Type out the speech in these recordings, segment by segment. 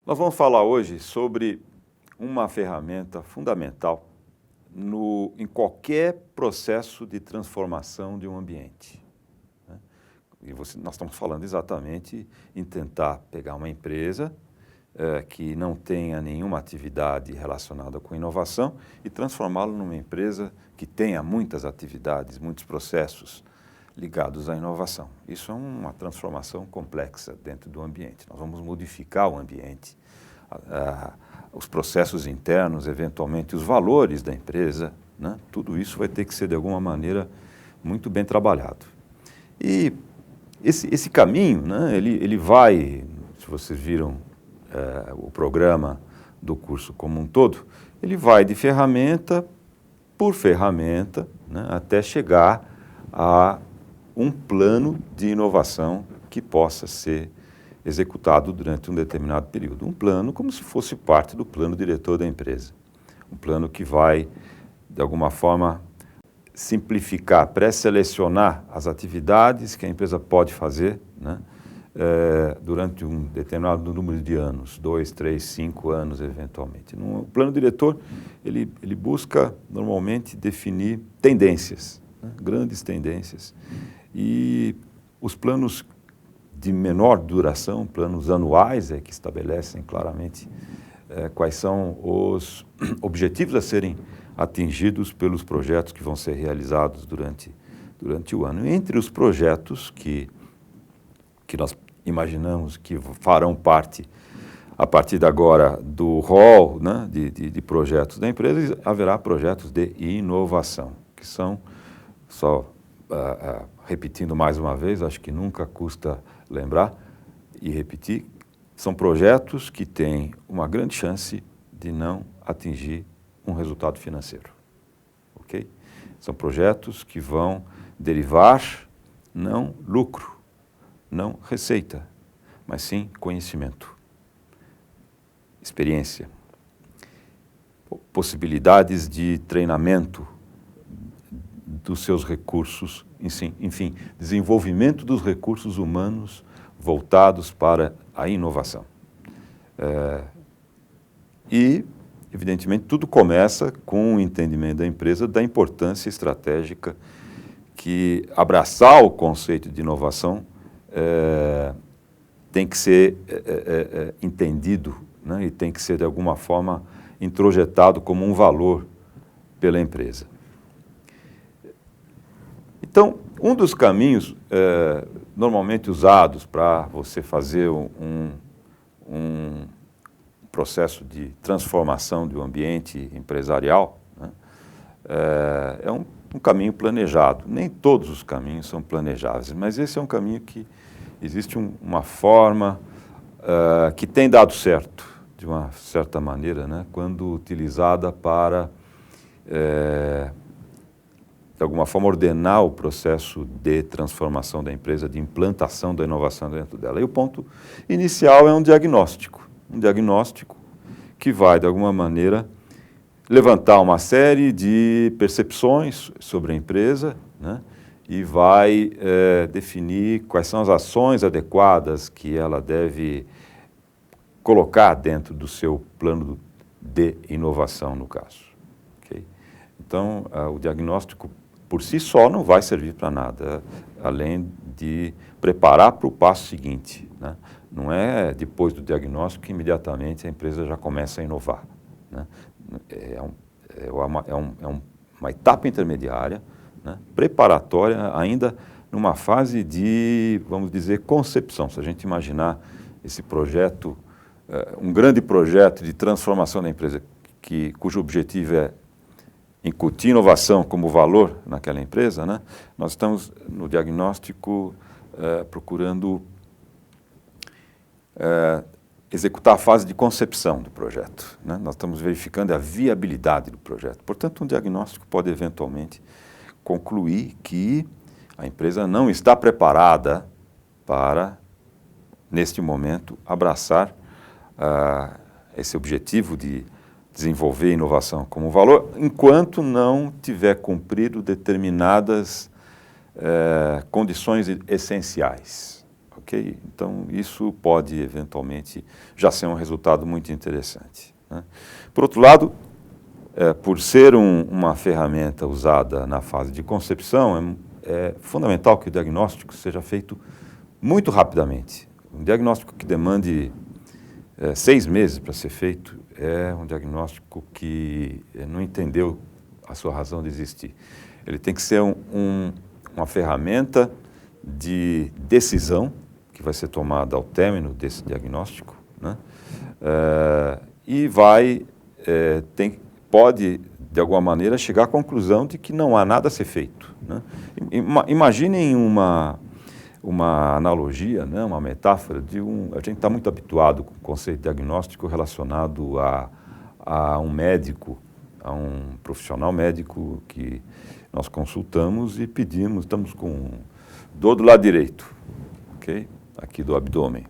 Nós vamos falar hoje sobre uma ferramenta fundamental em qualquer processo de transformação de um ambiente. E nós estamos falando exatamente em tentar pegar uma empresa que não tenha nenhuma atividade relacionada com inovação e transformá-la numa empresa que tenha muitas atividades, muitos processos ligados à inovação. Isso é uma transformação complexa dentro do ambiente. Nós vamos modificar o ambiente, os processos internos, eventualmente os valores da empresa, né? Tudo isso vai ter que ser, de alguma maneira, muito bem trabalhado. E esse caminho, né, ele vai, se vocês viram o programa do curso como um todo, ele vai de ferramenta por ferramenta, né, até chegar a um plano de inovação que possa ser executado durante um determinado período. Um plano como se fosse parte do plano diretor da empresa. Um plano que vai, de alguma forma, simplificar, pré-selecionar as atividades que a empresa pode fazer, né, durante um determinado número de anos, 2, 3, 5 anos, eventualmente. No plano diretor, ele busca, normalmente, definir tendências, né, grandes tendências. E os planos de menor duração, planos anuais, que estabelecem claramente quais são os objetivos a serem atingidos pelos projetos que vão ser realizados durante o ano. Entre os projetos que nós imaginamos que farão parte, a partir de agora, do rol, né, de projetos da empresa, haverá projetos de inovação, que são, repetindo mais uma vez, acho que nunca custa lembrar e repetir, são projetos que têm uma grande chance de não atingir um resultado financeiro, ok? São projetos que vão derivar não lucro, não receita, mas sim conhecimento, experiência, possibilidades de treinamento dos seus recursos, enfim, desenvolvimento dos recursos humanos voltados para a inovação. E, evidentemente, tudo começa com o entendimento da empresa da importância estratégica que abraçar o conceito de inovação tem que ser entendido, né, e tem que ser, de alguma forma, introjetado como um valor pela empresa. Então, um dos caminhos normalmente usados para você fazer um processo de transformação do ambiente empresarial, né, é um caminho planejado. Nem todos os caminhos são planejáveis, mas esse é um caminho que existe uma forma que tem dado certo, de uma certa maneira, né, quando utilizada para de alguma forma, ordenar o processo de transformação da empresa, de implantação da inovação dentro dela. E o ponto inicial é um diagnóstico que vai, de alguma maneira, levantar uma série de percepções sobre a empresa, né, e vai definir quais são as ações adequadas que ela deve colocar dentro do seu plano de inovação, no caso. Okay? Então, o diagnóstico por si só não vai servir para nada, além de preparar para o passo seguinte, né? Não é depois do diagnóstico que imediatamente a empresa já começa a inovar, né? É uma etapa intermediária, né, preparatória, ainda numa fase de, vamos dizer, concepção. Se a gente imaginar esse projeto, um grande projeto de transformação da empresa, cujo objetivo é incutir inovação como valor naquela empresa, né? Nós estamos no diagnóstico procurando executar a fase de concepção do projeto, né? Nós estamos verificando a viabilidade do projeto. Portanto, um diagnóstico pode eventualmente concluir que a empresa não está preparada para, neste momento, abraçar esse objetivo de desenvolver inovação como valor, enquanto não tiver cumprido determinadas condições essenciais. ok? Então, isso pode, eventualmente, já ser um resultado muito interessante, né? Por outro lado, por ser uma ferramenta usada na fase de concepção, é fundamental que o diagnóstico seja feito muito rapidamente. Um diagnóstico que demande 6 meses para ser feito é um diagnóstico que não entendeu a sua razão de existir. Ele tem que ser uma ferramenta de decisão que vai ser tomada ao término desse diagnóstico, né? E pode, de alguma maneira, chegar à conclusão de que não há nada a ser feito, né? Imaginem uma analogia, né, uma metáfora a gente está muito habituado com o conceito diagnóstico relacionado a um médico, a um profissional médico que nós consultamos e pedimos, estamos com dor do lado direito, ok? Aqui do abdômen.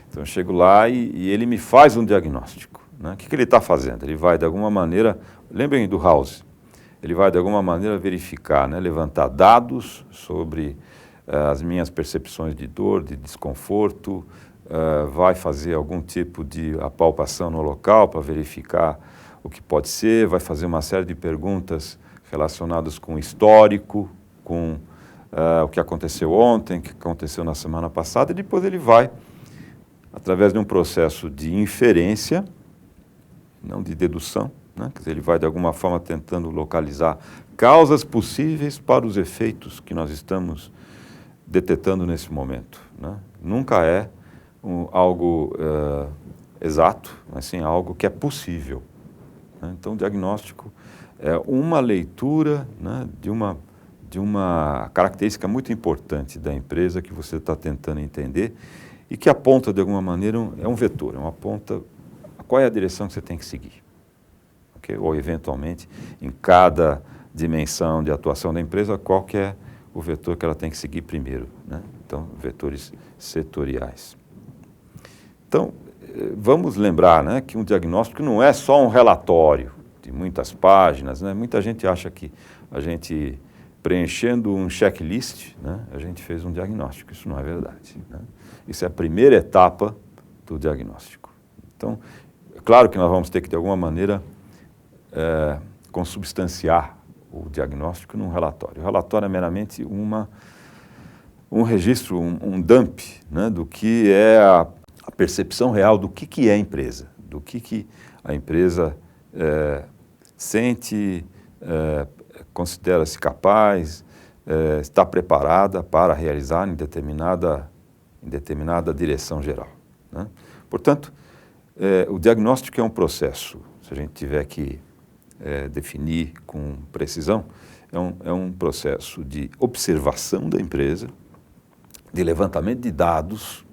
Então eu chego lá e ele me faz um diagnóstico, né? O que ele está fazendo? Ele vai de alguma maneira, lembrem do House, ele vai de alguma maneira verificar, né, levantar dados sobre as minhas percepções de dor, de desconforto, vai fazer algum tipo de apalpação no local para verificar o que pode ser, vai fazer uma série de perguntas relacionadas com o histórico, com o que aconteceu ontem, o que aconteceu na semana passada, e depois ele vai, através de um processo de inferência, não de dedução, né? Quer dizer, ele vai de alguma forma tentando localizar causas possíveis para os efeitos que nós estamos detetando nesse momento, né? Nunca é algo exato, mas sim algo que é possível, né? Então, o diagnóstico é uma leitura, né, de uma característica muito importante da empresa que você está tentando entender e que aponta, de alguma maneira, é um vetor, aponta qual é a direção que você tem que seguir, okay? Ou, eventualmente, em cada dimensão de atuação da empresa, qual que é o vetor que ela tem que seguir primeiro, né? Então, vetores setoriais. Então, vamos lembrar, né, que um diagnóstico não é só um relatório de muitas páginas, né? Muita gente acha que a gente, preenchendo um checklist, né, a gente fez um diagnóstico. Isso não é verdade, né? Isso é a primeira etapa do diagnóstico. Então, é claro que nós vamos ter que, de alguma maneira, consubstanciar o diagnóstico num relatório. O relatório é meramente um registro, um dump, né, do que é a percepção real do que é a empresa, do que a empresa sente, considera-se capaz, está preparada para realizar em determinada direção geral, né? Portanto, o diagnóstico é um processo, se a gente tiver que definir com precisão, é um processo de observação da empresa, de levantamento de dados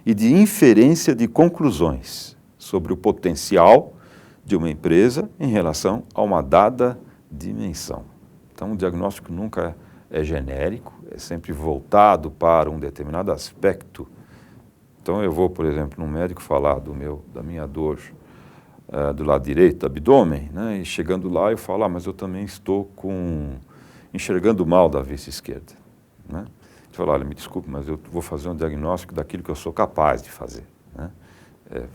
e de inferência de conclusões sobre o potencial de uma empresa em relação a uma dada dimensão. Então, o diagnóstico nunca é genérico, é sempre voltado para um determinado aspecto. Então, eu vou, por exemplo, num médico falar da minha dor do lado direito do abdômen, né? E chegando lá eu falo, mas eu também estou enxergando mal da vista esquerda, né? Ele fala, olha, me desculpe, mas eu vou fazer um diagnóstico daquilo que eu sou capaz de fazer, né?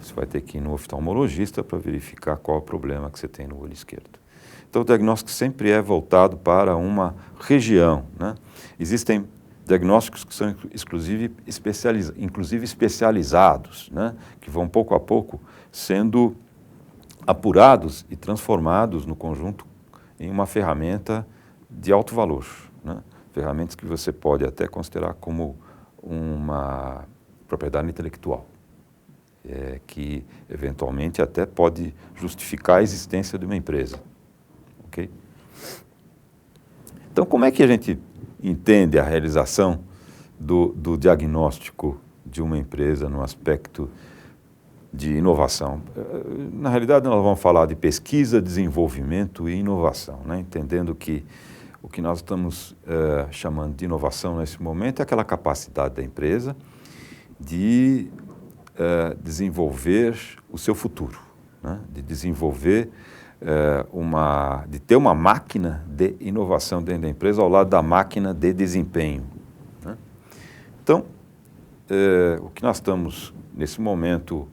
Você vai ter que ir no oftalmologista para verificar qual é o problema que você tem no olho esquerdo. Então, o diagnóstico sempre é voltado para uma região, né? Existem diagnósticos que são inclusive especializados, né? Que vão pouco a pouco sendo apurados e transformados no conjunto em uma ferramenta de alto valor, né? Ferramentas que você pode até considerar como uma propriedade intelectual, que eventualmente até pode justificar a existência de uma empresa, ok? Então, como é que a gente entende a realização do diagnóstico de uma empresa no aspecto de inovação? Na realidade, nós vamos falar de pesquisa, desenvolvimento e inovação, né? Entendendo que o que nós estamos chamando de inovação nesse momento é aquela capacidade da empresa de desenvolver o seu futuro, né? De desenvolver de ter uma máquina de inovação dentro da empresa ao lado da máquina de desempenho, né? Então, o que nós estamos, nesse momento,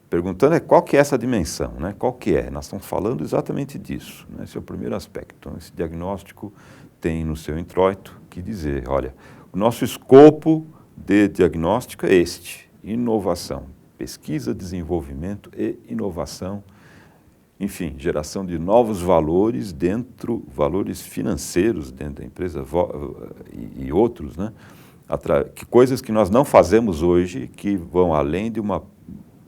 perguntando é qual que é essa dimensão, né? Qual que é? Nós estamos falando exatamente disso, né? Esse é o primeiro aspecto. Então, esse diagnóstico tem no seu introito que dizer, olha, o nosso escopo de diagnóstico é este, inovação, pesquisa, desenvolvimento e inovação, enfim, geração de novos valores valores financeiros dentro da empresa e outros, né? Coisas que nós não fazemos hoje que vão além de uma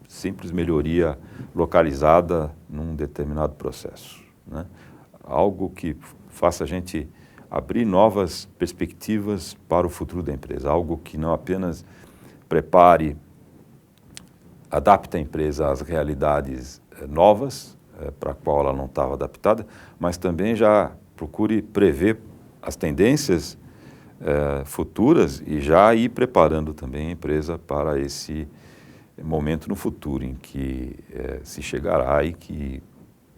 simples melhoria localizada num determinado processo, né? Algo que faça a gente abrir novas perspectivas para o futuro da empresa, algo que não apenas adapte a empresa às realidades novas, para a qual ela não estava adaptada, mas também já procure prever as tendências futuras e já ir preparando também a empresa para esse momento no futuro em que se chegará e que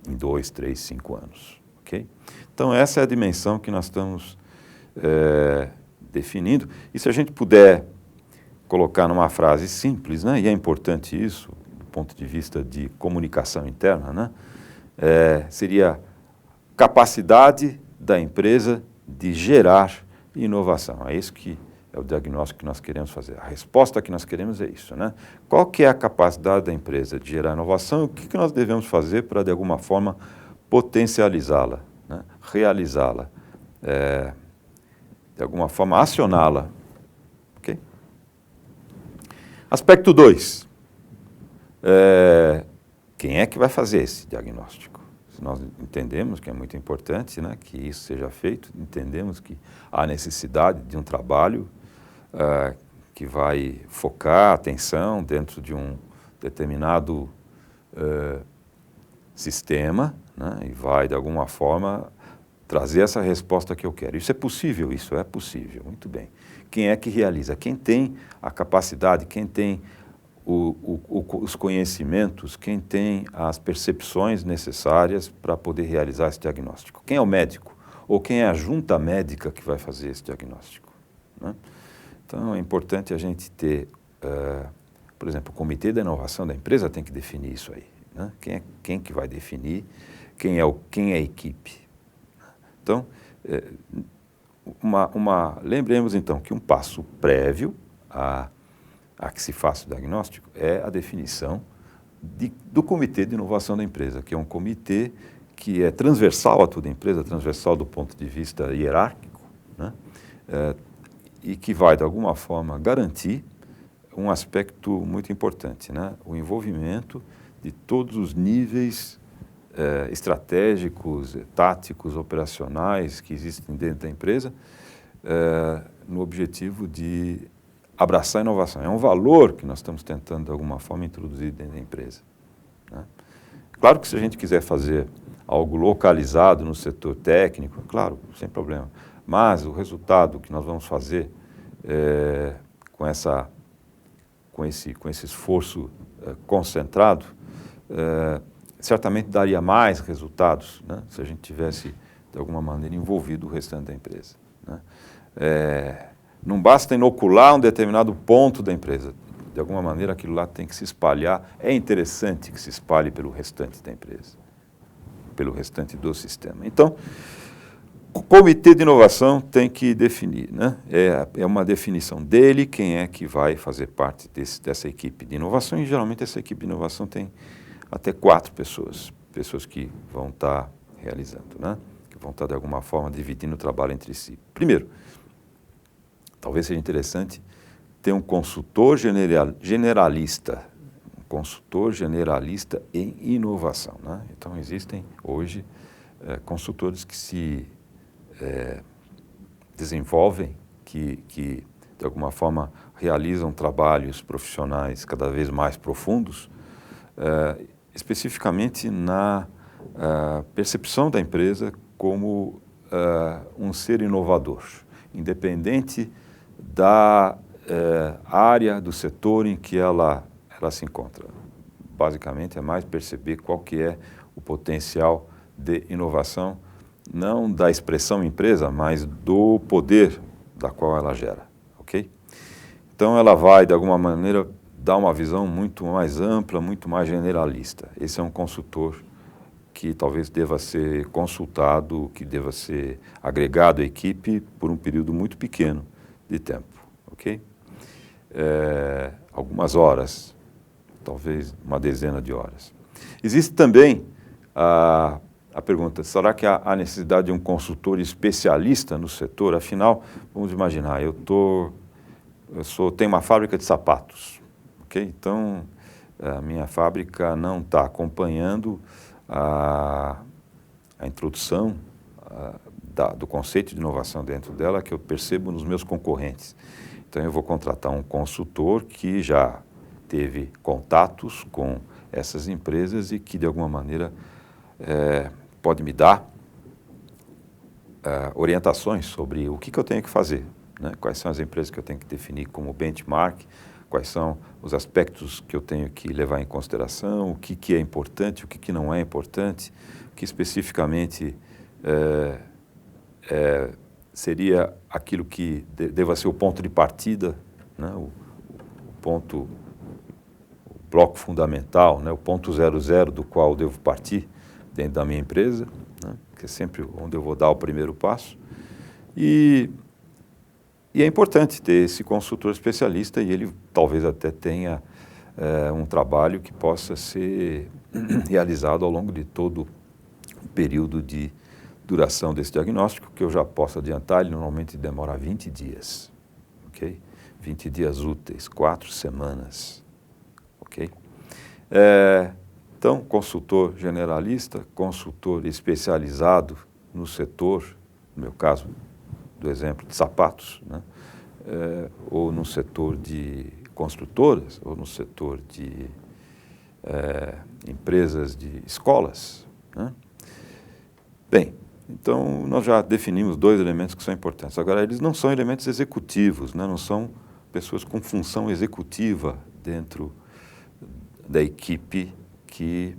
em 2, 3, 5 anos. Okay? Então, essa é a dimensão que nós estamos definindo. E se a gente puder colocar numa frase simples, né, e é importante isso, do ponto de vista de comunicação interna, né, seria capacidade da empresa de gerar inovação. É isso que é o diagnóstico que nós queremos fazer. A resposta que nós queremos é isso, né? Qual que é a capacidade da empresa de gerar inovação e o que nós devemos fazer para, de alguma forma, potencializá-la, né? Realizá-la, de alguma forma, acioná-la. Okay? Aspecto 2. Quem é que vai fazer esse diagnóstico? Se nós entendemos que é muito importante, né, que isso seja feito, entendemos que há necessidade de um trabalho que vai focar a atenção dentro de um determinado sistema, né, e vai, de alguma forma, trazer essa resposta que eu quero. Isso é possível? Isso é possível, muito bem. Quem é que realiza? Quem tem a capacidade, quem tem os conhecimentos, quem tem as percepções necessárias para poder realizar esse diagnóstico. Quem é o médico? Ou quem é a junta médica que vai fazer esse diagnóstico, né? Então, é importante a gente ter, por exemplo, o comitê da inovação da empresa tem que definir isso aí, né? Quem que vai definir, quem é a equipe. Então, lembremos então que um passo prévio a que se faça o diagnóstico é a definição do comitê de inovação da empresa, que é um comitê que é transversal a toda a empresa, transversal do ponto de vista hierárquico, né? E que vai, de alguma forma, garantir um aspecto muito importante, né? O envolvimento de todos os níveis estratégicos, táticos, operacionais que existem dentro da empresa, no objetivo de abraçar a inovação. É um valor que nós estamos tentando, de alguma forma, introduzir dentro da empresa, né? Claro que se a gente quiser fazer algo localizado no setor técnico, claro, sem problema. Mas o resultado que nós vamos fazer com esse esforço concentrado, certamente daria mais resultados, né, se a gente tivesse, de alguma maneira, envolvido o restante da empresa, né? Não basta inocular um determinado ponto da empresa. De alguma maneira, aquilo lá tem que se espalhar. É interessante que se espalhe pelo restante da empresa, pelo restante do sistema. Então, o comitê de inovação tem que definir, né? É uma definição dele, quem é que vai fazer parte dessa equipe de inovação, e geralmente essa equipe de inovação tem até 4 pessoas que vão estar realizando, né? Que vão estar, de alguma forma, dividindo o trabalho entre si. Primeiro, talvez seja interessante ter um consultor generalista em inovação, né? Então, existem hoje consultores que se desenvolvem, que, de alguma forma, realizam trabalhos profissionais cada vez mais profundos, especificamente na percepção da empresa como um ser inovador, independente da área do setor em que ela se encontra. Basicamente, é mais perceber qual que é o potencial de inovação, não da expressão empresa, mas do poder da qual ela gera, ok? Então, ela vai, de alguma maneira, dar uma visão muito mais ampla, muito mais generalista. Esse é um consultor que talvez deva ser consultado, que deva ser agregado à equipe por um período muito pequeno de tempo, ok? Algumas horas, talvez uma dezena de horas. Existe também a pergunta, será que há necessidade de um consultor especialista no setor? Afinal, vamos imaginar, tenho uma fábrica de sapatos, ok? Então, a minha fábrica não está acompanhando a introdução do conceito de inovação dentro dela que eu percebo nos meus concorrentes. Então, eu vou contratar um consultor que já teve contatos com essas empresas e que, de alguma maneira, pode me dar orientações sobre o que eu tenho que fazer, né? Quais são as empresas que eu tenho que definir como benchmark, quais são os aspectos que eu tenho que levar em consideração, o que é importante, o que não é importante, o que especificamente seria aquilo que deva ser o ponto de partida, né? o bloco fundamental, né? O ponto 00 do qual eu devo partir dentro da minha empresa, né? Que é sempre onde eu vou dar o primeiro passo. E é importante ter esse consultor especialista e ele talvez até tenha um trabalho que possa ser realizado ao longo de todo o período de duração desse diagnóstico, que eu já posso adiantar, ele normalmente demora 20 dias, ok? 20 dias úteis, 4 semanas, ok? Então, consultor generalista, consultor especializado no setor, no meu caso, do exemplo de sapatos, né? Ou no setor de construtoras, ou no setor de empresas de escolas, né? Bem, então nós já definimos 2 elementos que são importantes. Agora, eles não são elementos executivos, né? Não são pessoas com função executiva dentro da equipe que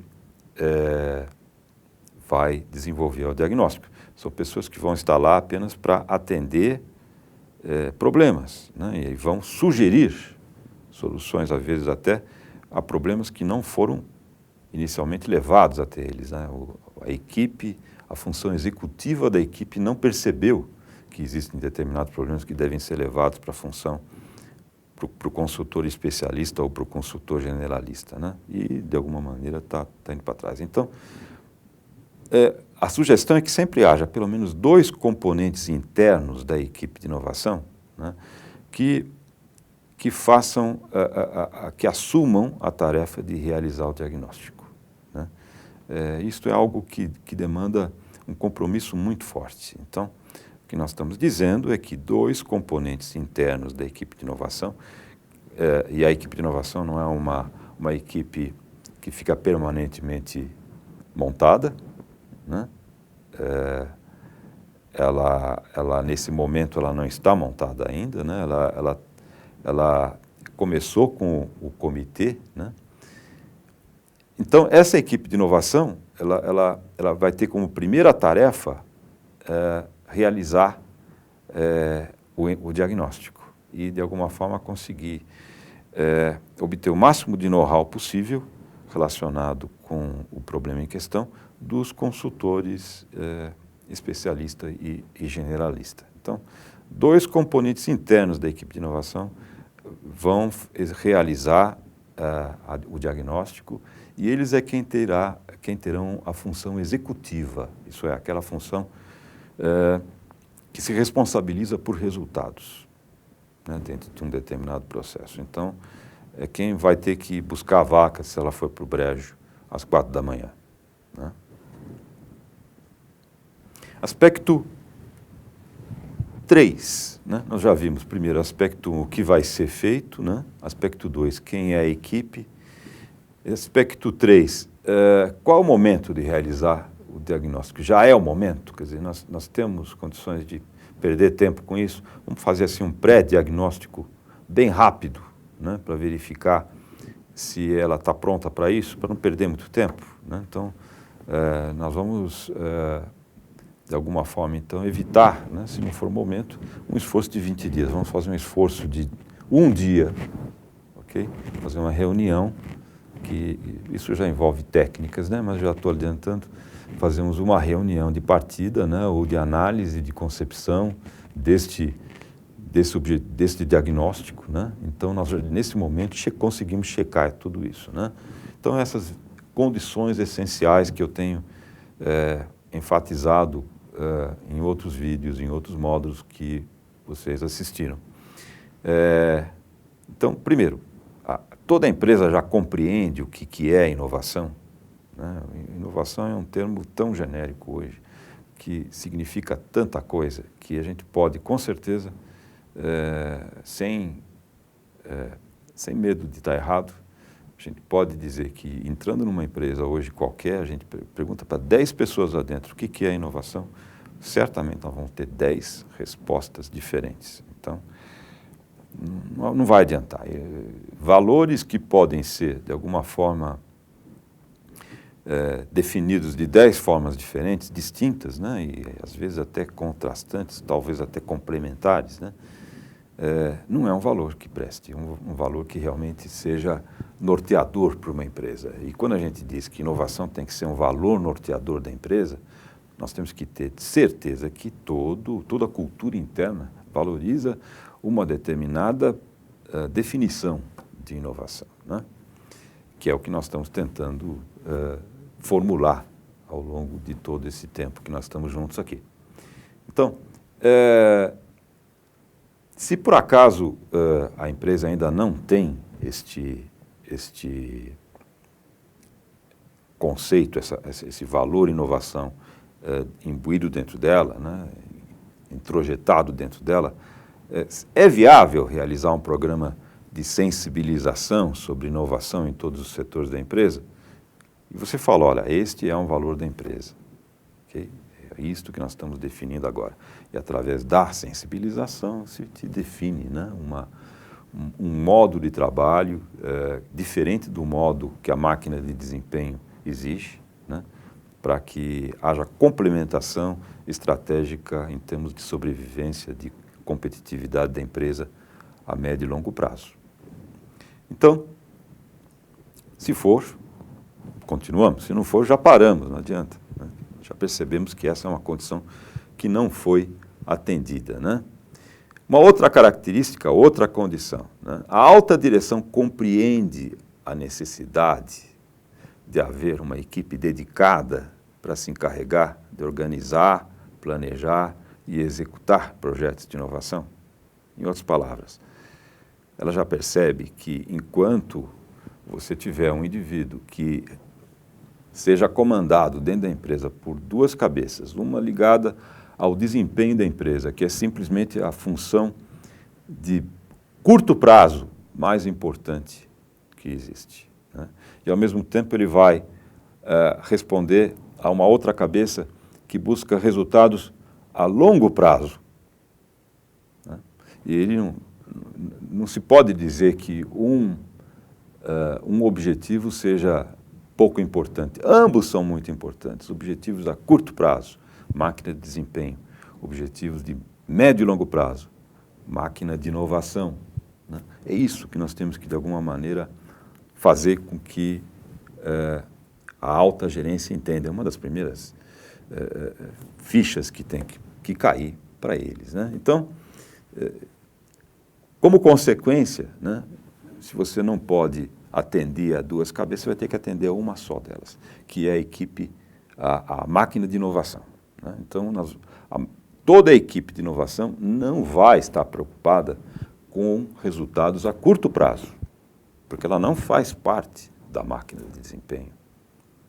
vai desenvolver o diagnóstico. São pessoas que vão estar lá apenas para atender problemas, né? E vão sugerir soluções, às vezes até, a problemas que não foram inicialmente levados até eles, né? A equipe, a função executiva da equipe não percebeu que existem determinados problemas que devem ser levados para a função, para o consultor especialista ou para o consultor generalista, né? E, de alguma maneira, está indo para trás. Então, a sugestão é que sempre haja pelo menos 2 componentes internos da equipe de inovação, né, que façam, que assumam a tarefa de realizar o diagnóstico, né? Isto é algo que demanda um compromisso muito forte. Então, o que nós estamos dizendo é que 2 componentes internos da equipe de inovação, e a equipe de inovação não é uma equipe que fica permanentemente montada, né? Ela nesse momento ela não está montada ainda, né? Ela começou com o comitê, né? Então, essa equipe de inovação, ela vai ter como primeira tarefa realizar o diagnóstico e, de alguma forma, conseguir obter o máximo de know-how possível relacionado com o problema em questão dos consultores especialista e generalista. Então, 2 componentes internos da equipe de inovação vão realizar o diagnóstico e eles é quem terão a função executiva, isso é, aquela função que se responsabiliza por resultados, né, dentro de um determinado processo. Então, é quem vai ter que buscar a vaca se ela for para o brejo às 4 da manhã, né? Aspecto 3, né? Nós já vimos, primeiro, aspecto 1, o que vai ser feito, né? Aspecto 2, quem é a equipe. Aspecto 3, qual o momento de realizar o diagnóstico? Já é o momento? Quer dizer, nós temos condições de perder tempo com isso? Vamos fazer assim um pré-diagnóstico bem rápido, né? Para verificar se ela está pronta para isso, para não perder muito tempo, né? Então, nós vamos... de alguma forma, então, evitar, né, se não for o momento, um esforço de 20 dias. Vamos fazer um esforço de um dia, ok? Fazer uma reunião, que isso já envolve técnicas, né? Mas já estou adiantando, fazemos uma reunião de partida, né? Ou de análise, de concepção deste diagnóstico, né? Então, nós, nesse momento, conseguimos checar tudo isso, né? Então, essas condições essenciais que eu tenho enfatizado em outros vídeos, em outros módulos que vocês assistiram. Então, primeiro, toda empresa já compreende o que é inovação, né? Inovação é um termo tão genérico hoje, que significa tanta coisa, que a gente pode, com certeza, sem medo de estar errado, a gente pode dizer que, entrando numa empresa hoje qualquer, a gente pergunta para 10 pessoas lá dentro o que é inovação, certamente nós vamos ter 10 respostas diferentes. Então, não vai adiantar. Valores que podem ser, de alguma forma, definidos de 10 formas diferentes, distintas, né? E às vezes até contrastantes, talvez até complementares, né? Não é um valor que preste, um valor que realmente seja norteador para uma empresa. E quando a gente diz que inovação tem que ser um valor norteador da empresa, nós temos que ter certeza que toda a cultura interna valoriza uma determinada definição de inovação, né? Que é o que nós estamos tentando formular ao longo de todo esse tempo que nós estamos juntos aqui. Então, se por acaso a empresa ainda não tem este conceito, esse valor inovação imbuído dentro dela, né, introjetado dentro dela, é viável realizar um programa de sensibilização sobre inovação em todos os setores da empresa? E você fala, olha, este é um valor da empresa, ok? É isto que nós estamos definindo agora. E através da sensibilização se te define, né, um modo de trabalho diferente do modo que a máquina de desempenho exige, né, para que haja complementação estratégica em termos de sobrevivência, de competitividade da empresa a médio e longo prazo. Então, se for, continuamos. Se não for, já paramos, não adianta, né? Já percebemos que essa é uma condição que não foi atendida, né? Uma outra característica, outra condição, né? A alta direção compreende a necessidade de haver uma equipe dedicada para se encarregar de organizar, planejar e executar projetos de inovação. Em outras palavras, ela já percebe que enquanto você tiver um indivíduo que seja comandado dentro da empresa por duas cabeças, uma ligada ao desempenho da empresa, que é simplesmente a função de curto prazo mais importante que existe, né? E ao mesmo tempo ele vai responder a uma outra cabeça que busca resultados a longo prazo, né? E ele não se pode dizer que um objetivo seja pouco importante. Ambos são muito importantes. Objetivos a curto prazo, máquina de desempenho. Objetivos de médio e longo prazo, máquina de inovação, né? É isso que nós temos que, de alguma maneira, fazer com que a alta gerência entenda. É uma das primeiras fichas que tem que cair para eles, né? Então, como consequência, né, se você não pode atender a duas cabeças, você vai ter que atender a uma só delas, que é a equipe, a máquina de inovação, né? Então, toda a equipe de inovação não vai estar preocupada com resultados a curto prazo, porque ela não faz parte da máquina de desempenho.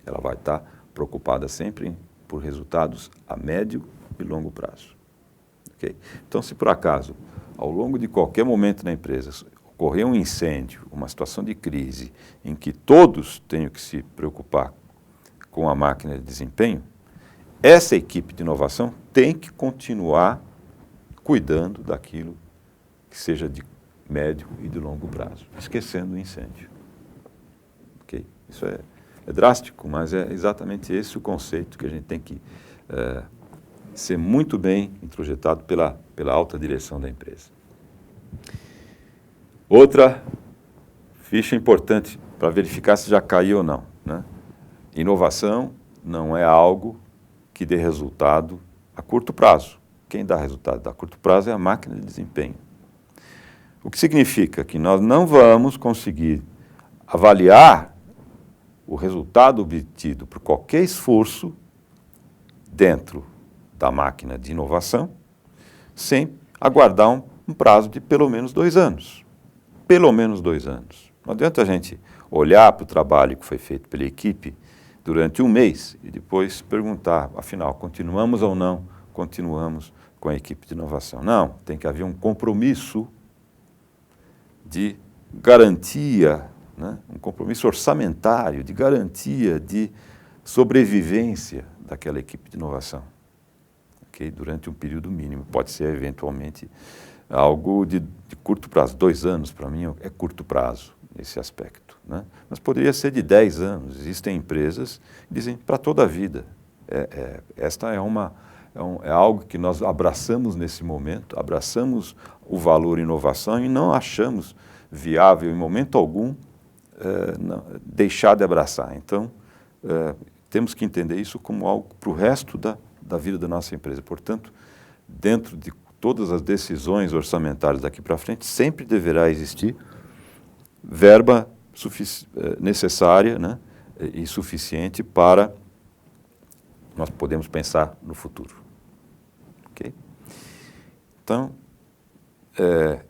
Ela vai estar preocupada sempre por resultados a médio e longo prazo. Okay? Então, se por acaso, ao longo de qualquer momento na empresa, ocorrer um incêndio, uma situação de crise, em que todos tenham que se preocupar com a máquina de desempenho, essa equipe de inovação tem que continuar cuidando daquilo que seja de médio e de longo prazo, esquecendo o incêndio. Okay? Isso é drástico, mas é exatamente esse o conceito que a gente tem que ser muito bem introjetado pela alta direção da empresa. Outra ficha importante para verificar se já caiu ou não, né? Inovação não é algo que dê resultado a curto prazo. Quem dá resultado a curto prazo é a máquina de desempenho. O que significa que nós não vamos conseguir avaliar o resultado obtido por qualquer esforço dentro da máquina de inovação sem aguardar um prazo de pelo menos 2 anos. Pelo menos 2 anos. Não adianta a gente olhar para o trabalho que foi feito pela equipe durante um mês e depois perguntar, afinal, continuamos ou não? Continuamos com a equipe de inovação. Não, tem que haver um compromisso de garantia, né? Um compromisso orçamentário, de garantia de sobrevivência daquela equipe de inovação. Okay? Durante um período mínimo. Pode ser, eventualmente, algo de curto prazo. 2 anos, para mim, é curto prazo nesse aspecto, né? Mas poderia ser de 10 anos. Existem empresas que dizem para toda a vida. Esta é algo que nós abraçamos nesse momento, abraçamos o valor inovação e não achamos viável, em momento algum, deixar de abraçar. Então, temos que entender isso como algo para o resto da vida da nossa empresa. Portanto, dentro de todas as decisões orçamentárias daqui para frente, sempre deverá existir verba necessária, né, e suficiente para nós podermos pensar no futuro. Okay? Então,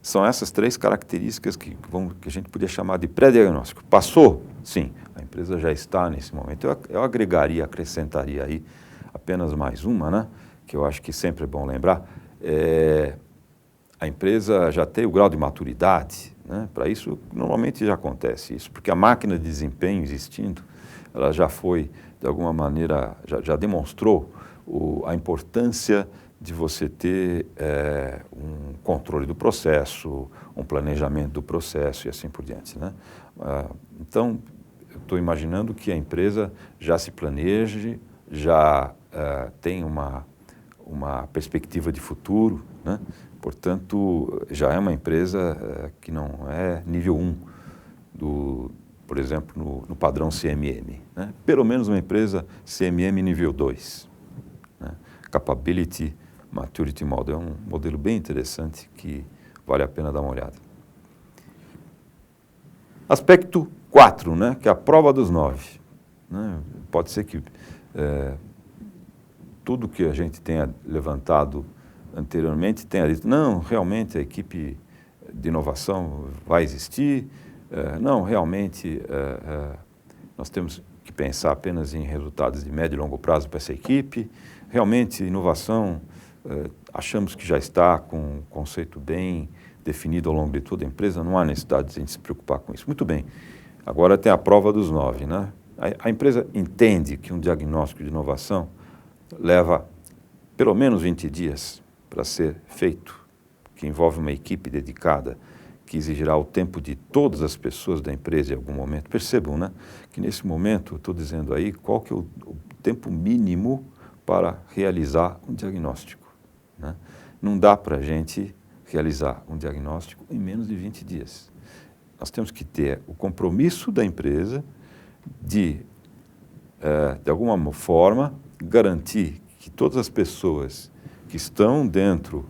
são essas 3 características que a gente podia chamar de pré-diagnóstico. Passou? Sim, a empresa já está nesse momento. Eu agregaria, acrescentaria aí apenas mais uma, né, que eu acho que sempre é bom lembrar. A empresa já tem o grau de maturidade, né? Para isso, normalmente já acontece isso, porque a máquina de desempenho existindo, ela já foi, de alguma maneira, já demonstrou a importância de você ter um controle do processo, um planejamento do processo e assim por diante, né? Então, eu estou imaginando que a empresa já se planeje, já tem uma perspectiva de futuro, né? Portanto, já é uma empresa que não é nível 1, por exemplo, no padrão CMM, né? Pelo menos uma empresa CMM nível 2. Né? Capability Maturity Model é um modelo bem interessante que vale a pena dar uma olhada. Aspecto 4, né? Que é a prova dos 9. Né? Pode ser que tudo que a gente tenha levantado anteriormente tenha dito, não, realmente a equipe de inovação vai existir, não, realmente nós temos que pensar apenas em resultados de médio e longo prazo para essa equipe, realmente inovação, achamos que já está com um conceito bem definido ao longo de toda a empresa, não há necessidade de a gente se preocupar com isso. Muito bem, agora tem a prova dos 9, né? A empresa entende que um diagnóstico de inovação leva pelo menos 20 dias para ser feito, que envolve uma equipe dedicada, que exigirá o tempo de todas as pessoas da empresa em algum momento. Percebam, né, que nesse momento, eu estou dizendo aí, qual que é o tempo mínimo para realizar um diagnóstico, né? Não dá para a gente realizar um diagnóstico em menos de 20 dias. Nós temos que ter o compromisso da empresa de alguma forma, garantir que todas as pessoas que estão dentro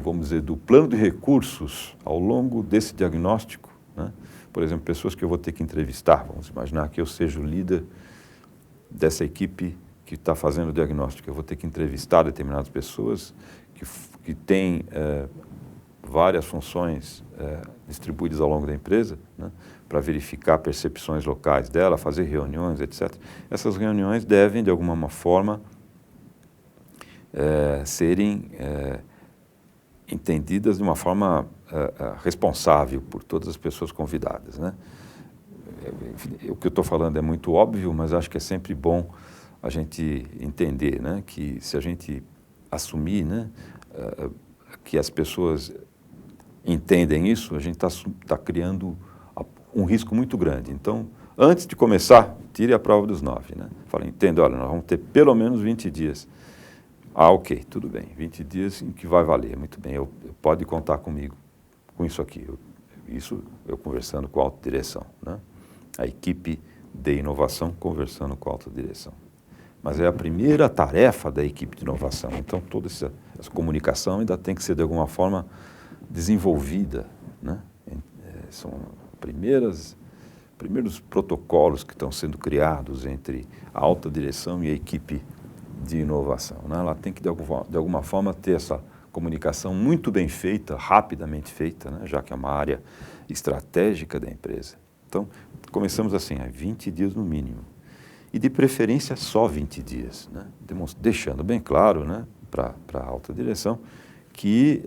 vamos dizer, do plano de recursos ao longo desse diagnóstico, né? Por exemplo, pessoas que eu vou ter que entrevistar, vamos imaginar que eu seja o líder dessa equipe que está fazendo o diagnóstico, eu vou ter que entrevistar determinadas pessoas que têm várias funções distribuídas ao longo da empresa, né? Para verificar percepções locais dela, fazer reuniões, etc. Essas reuniões devem, de alguma forma, serem entendidas de uma forma responsável por todas as pessoas convidadas, né? O que eu estou falando é muito óbvio, mas acho que é sempre bom a gente entender, né, que se a gente assumir, né, que as pessoas entendem isso, a gente está criando um risco muito grande. Então, antes de começar, tire a prova dos 9. Né? Fala, entenda, olha, nós vamos ter pelo menos 20 dias. Ah, ok, tudo bem, 20 dias em que vai valer, muito bem, pode contar comigo com isso aqui? Isso eu conversando com a alta direção, né? A equipe de inovação conversando com a alta direção. Mas é a primeira tarefa da equipe de inovação. Então, toda essa comunicação ainda tem que ser, de alguma forma, desenvolvida, né? São primeiros protocolos que estão sendo criados entre a alta direção e a equipe de inovação, né? Ela tem que, de alguma forma, ter essa comunicação muito bem feita, rapidamente feita, né? Já que é uma área estratégica da empresa. Então, começamos assim, 20 dias no mínimo. E, de preferência, só 20 dias, né? Deixando bem claro, né, para a alta direção que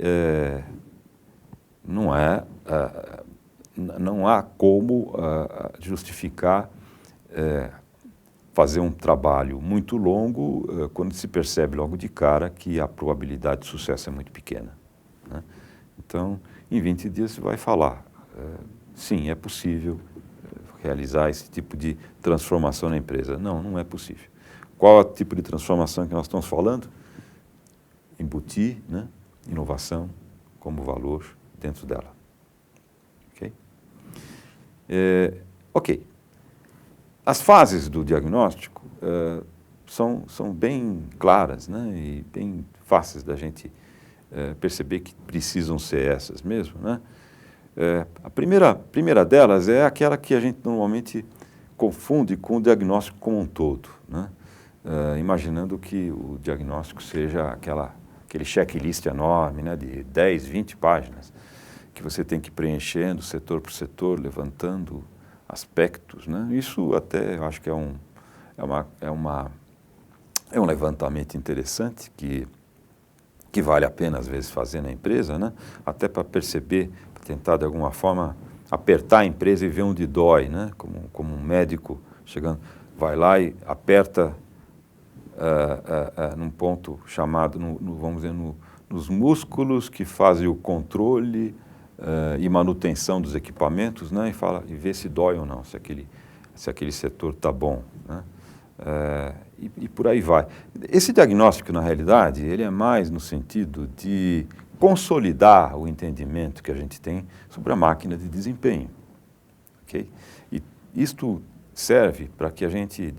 não há como justificar fazer um trabalho muito longo quando se percebe logo de cara que a probabilidade de sucesso é muito pequena, né? Então, em 20 dias você vai falar, sim, é possível realizar esse tipo de transformação na empresa. Não, não é possível. Qual é o tipo de transformação que nós estamos falando? Embutir, né, inovação como valor dentro dela. Ok? Ok. As fases do diagnóstico são bem claras, né, e bem fáceis da gente perceber que precisam ser essas mesmo, né? A primeira delas é aquela que a gente normalmente confunde com o diagnóstico como um todo, né? Imaginando que o diagnóstico seja aquele checklist enorme, né, de 10, 20 páginas, que você tem que ir preenchendo setor por setor, levantando aspectos, né? Isso até eu acho que é um levantamento interessante que vale a pena, às vezes, fazer na empresa, né? Até para perceber, para tentar, de alguma forma, apertar a empresa e ver onde dói, né? Como um médico chegando, vai lá e aperta num ponto chamado, vamos dizer, nos músculos que fazem o controle e manutenção dos equipamentos, né? E vê se dói ou não, se aquele setor está bom, né? E por aí vai. Esse diagnóstico, na realidade, ele é mais no sentido de consolidar o entendimento que a gente tem sobre a máquina de desempenho. Okay? E isto serve para que a gente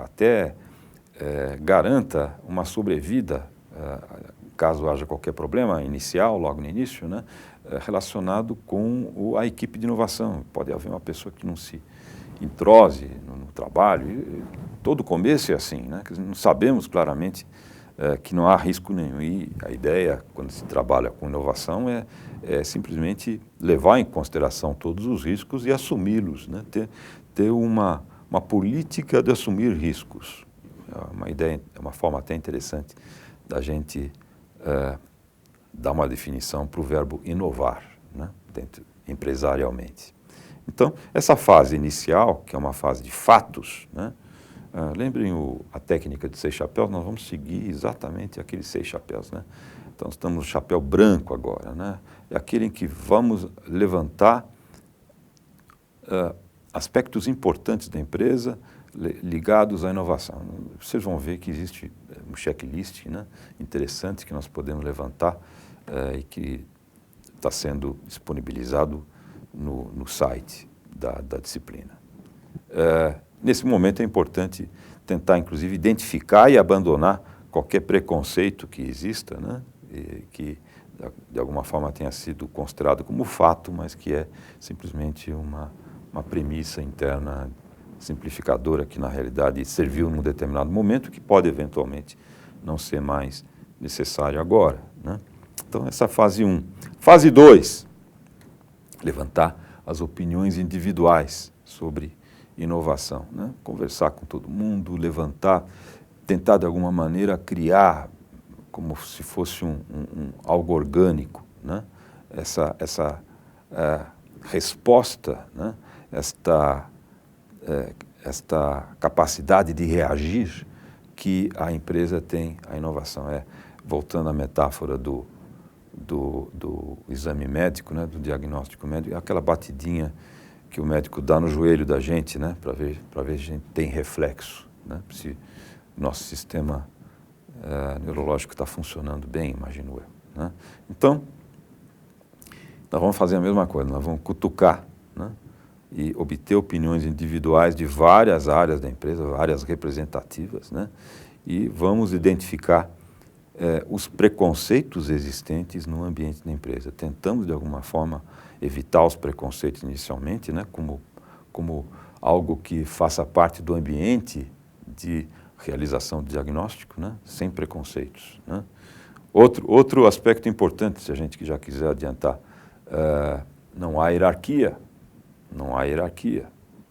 até garanta uma sobrevida, caso haja qualquer problema inicial, logo no início, né, relacionado com a equipe de inovação. Pode haver uma pessoa que não se entrose no trabalho, e todo começo é assim, né? Sabemos claramente que não há risco nenhum, e a ideia, quando se trabalha com inovação, é simplesmente levar em consideração todos os riscos e assumi-los, né? Ter uma política de assumir riscos. É uma ideia, é uma forma até interessante da gente dar uma definição para o verbo inovar, né? Empresarialmente. Então, essa fase inicial, que é uma fase de fatos, né? Lembrem a técnica de 6 chapéus, nós vamos seguir exatamente aqueles 6 chapéus, né? Então, estamos no chapéu branco agora, né? É aquele em que vamos levantar aspectos importantes da empresa ligados à inovação. Vocês vão ver que existe um checklist, né, interessante que nós podemos levantar e que está sendo disponibilizado no site da disciplina. Nesse momento é importante tentar, inclusive, identificar e abandonar qualquer preconceito que exista, né, e que de alguma forma tenha sido considerado como fato, mas que é simplesmente uma premissa interna simplificadora que, na realidade, serviu num determinado momento que pode, eventualmente, não ser mais necessário agora, né? Então, essa é a fase 1. Fase 2, levantar as opiniões individuais sobre inovação, né? Conversar com todo mundo, tentar, de alguma maneira, criar como se fosse algo orgânico, né? Essa resposta, né? Esta capacidade de reagir que a empresa tem à inovação. Voltando à metáfora do exame médico, né, do diagnóstico médico, aquela batidinha que o médico dá no joelho da gente, né, para ver se a gente tem reflexo, né, se nosso sistema neurológico está funcionando bem, imagino eu, né? Então, nós vamos fazer a mesma coisa, nós vamos cutucar, né, e obter opiniões individuais de várias áreas da empresa, várias representativas, né, e vamos identificar os preconceitos existentes no ambiente da empresa. Tentamos, de alguma forma, evitar os preconceitos inicialmente, né, como algo que faça parte do ambiente de realização de diagnóstico, né, sem preconceitos, né. Outro aspecto importante, se a gente já quiser adiantar, não há hierarquia,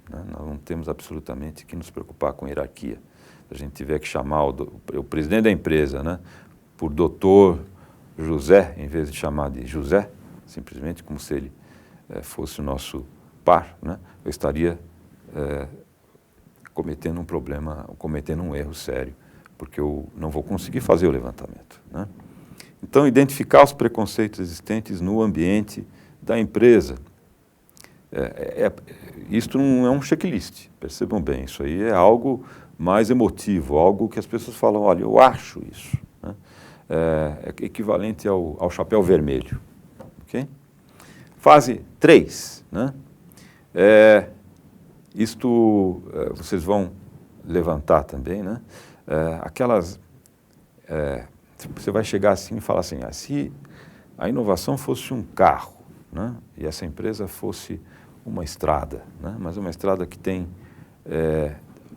né? Nós não temos absolutamente que nos preocupar com hierarquia. Se a gente tiver que chamar o presidente da empresa, né, por doutor José, em vez de chamar de José, simplesmente como se ele fosse o nosso par, né, eu estaria cometendo um problema, cometendo um erro sério, porque eu não vou conseguir fazer o levantamento, né? Então, identificar os preconceitos existentes no ambiente da empresa. Isto não é um checklist, percebam bem, isso aí é algo mais emotivo, algo que as pessoas falam, olha, eu acho isso, né? É equivalente ao chapéu vermelho. Okay? Fase 3, né? Vocês vão levantar também, né? Você vai chegar assim e falar assim, se a inovação fosse um carro, né, e essa empresa fosse uma estrada, né, mas uma estrada que tem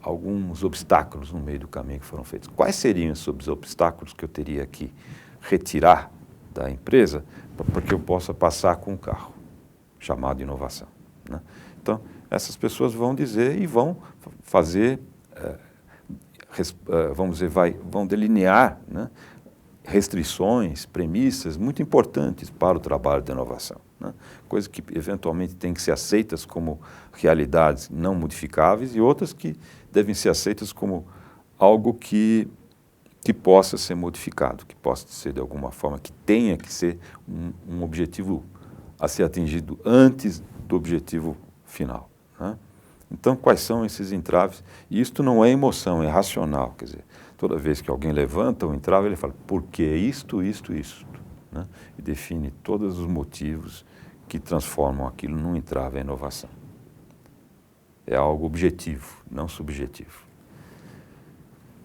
alguns obstáculos no meio do caminho que foram feitos. Quais seriam esses obstáculos que eu teria que retirar da empresa para que eu possa passar com o carro, chamado inovação, né? Então, essas pessoas vão dizer e vão fazer, vamos dizer, vão delinear, né, restrições, premissas muito importantes para o trabalho de inovação, né? Coisas que eventualmente têm que ser aceitas como realidades não modificáveis e outras que devem ser aceitas como algo que possa ser modificado, que possa ser de alguma forma, que tenha que ser um objetivo a ser atingido antes do objetivo final, né? Então, quais são esses entraves? E isto não é emoção, é racional, quer dizer, toda vez que alguém levanta um entrave, ele fala, por que isto, né? E define todos os motivos que transformam aquilo num entrave à inovação. É algo objetivo, não subjetivo.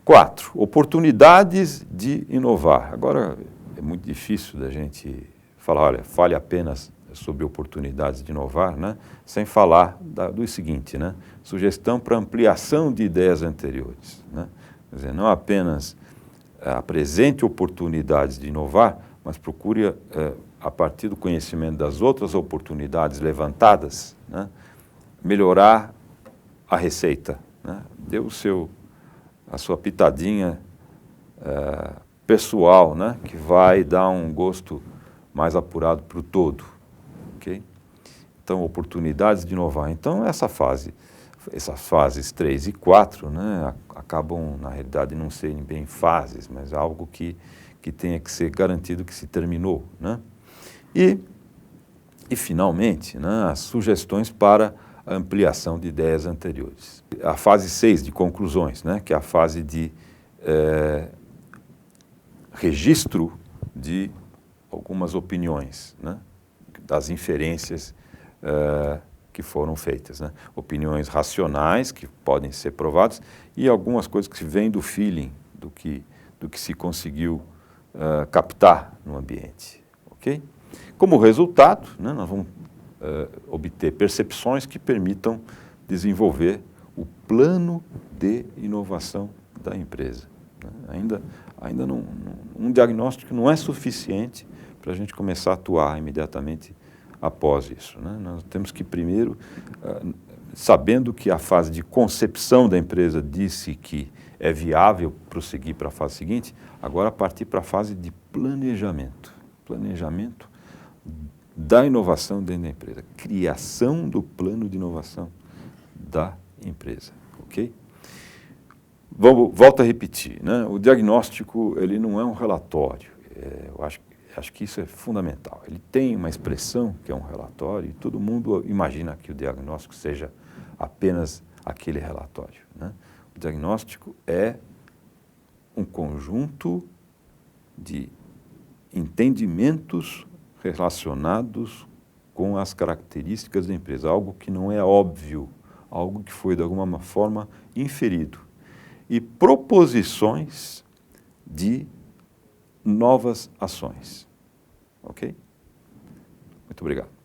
4, oportunidades de inovar. Agora, é muito difícil da gente falar, olha, fale apenas sobre oportunidades de inovar, né, sem falar do seguinte, né, sugestão para ampliação de ideias anteriores, né? Quer dizer, não apenas apresente oportunidades de inovar, mas procure, a partir do conhecimento das outras oportunidades levantadas, né, melhorar a receita, né? Dê a sua pitadinha pessoal, né, que vai dar um gosto mais apurado para o todo. Okay? Então, oportunidades de inovar. Então, essas fases 3 e 4, né, acabam, na realidade, não serem bem fases, mas algo que tenha que ser garantido que se terminou, né? E finalmente, né, as sugestões para a ampliação de ideias anteriores. A fase 6 de conclusões, né, que é a fase de registro de algumas opiniões, né, das inferências que foram feitas, né? Opiniões racionais que podem ser provadas e algumas coisas que vêm do feeling, do que se conseguiu captar no ambiente, ok? Como resultado, né, nós vamos obter percepções que permitam desenvolver o plano de inovação da empresa, né? Ainda não, um diagnóstico não é suficiente para a gente começar a atuar imediatamente após isso, né? Nós temos que primeiro, sabendo que a fase de concepção da empresa disse que é viável prosseguir para a fase seguinte, agora partir para a fase de planejamento da inovação dentro da empresa, criação do plano de inovação da empresa, ok? Volto a repetir, né? O diagnóstico, ele não é um relatório, eu acho que isso é fundamental. Ele tem uma expressão que é um relatório e todo mundo imagina que o diagnóstico seja apenas aquele relatório, né? O diagnóstico é um conjunto de entendimentos relacionados com as características da empresa, algo que não é óbvio, algo que foi de alguma forma inferido. E proposições de novas ações. Ok? Muito obrigado.